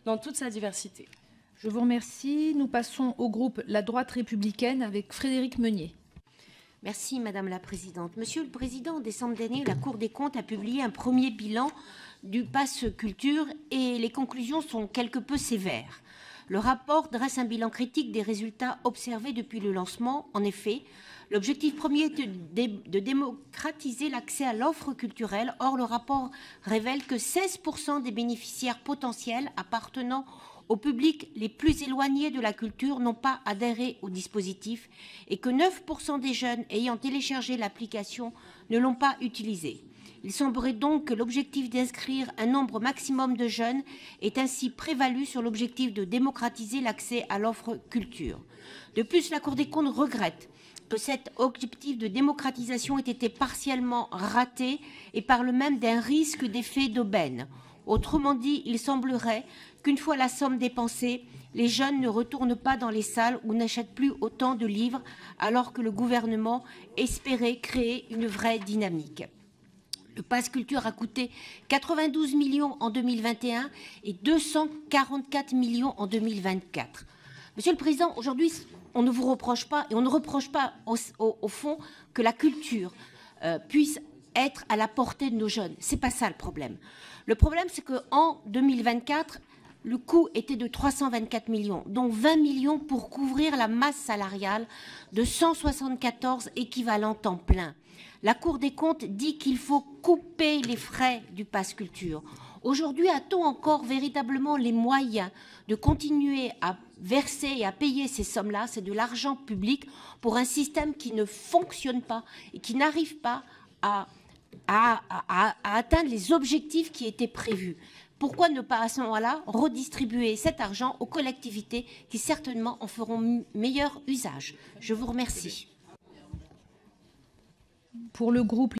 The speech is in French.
dans toute sa diversité. Je vous remercie. Nous passons au groupe La Droite Républicaine avec Frédérique Meunier. Merci Madame la Présidente. Monsieur le Président, en décembre dernier, la Cour des comptes a publié un premier bilan du pass culture et les conclusions sont quelque peu sévères. Le rapport dresse un bilan critique des résultats observés depuis le lancement. En effet, l'objectif premier est de démocratiser l'accès à l'offre culturelle. Or, le rapport révèle que 16% des bénéficiaires potentiels appartenant aux publics les plus éloignés de la culture n'ont pas adhéré au dispositif et que 9% des jeunes ayant téléchargé l'application ne l'ont pas utilisée. Il semblerait donc que l'objectif d'inscrire un nombre maximum de jeunes est ainsi prévalu sur l'objectif de démocratiser l'accès à l'offre culture. De plus, la Cour des comptes regrette que cet objectif de démocratisation ait été partiellement raté et parle même d'un risque d'effet d'aubaine. Autrement dit, il semblerait qu'une fois la somme dépensée, les jeunes ne retournent pas dans les salles ou n'achètent plus autant de livres alors que le gouvernement espérait créer une vraie dynamique. Le pass culture a coûté 92 millions en 2021 et 244 millions en 2024. Monsieur le Président, aujourd'hui, on ne vous reproche pas, et on ne reproche pas au fond que la culture puisse être à la portée de nos jeunes. Ce n'est pas ça le problème. Le problème, c'est qu'en 2024, le coût était de 324 millions, dont 20 millions pour couvrir la masse salariale de 174 équivalents temps plein. La Cour des comptes dit qu'il faut couper les frais du pass culture. Aujourd'hui, a-t-on encore véritablement les moyens de continuer à verser et à payer ces sommes-là? C'est de l'argent public pour un système qui ne fonctionne pas et qui n'arrive pas à atteindre les objectifs qui étaient prévus. Pourquoi ne pas à ce moment-là redistribuer cet argent aux collectivités qui certainement en feront meilleur usage? Je vous remercie. Pour le groupe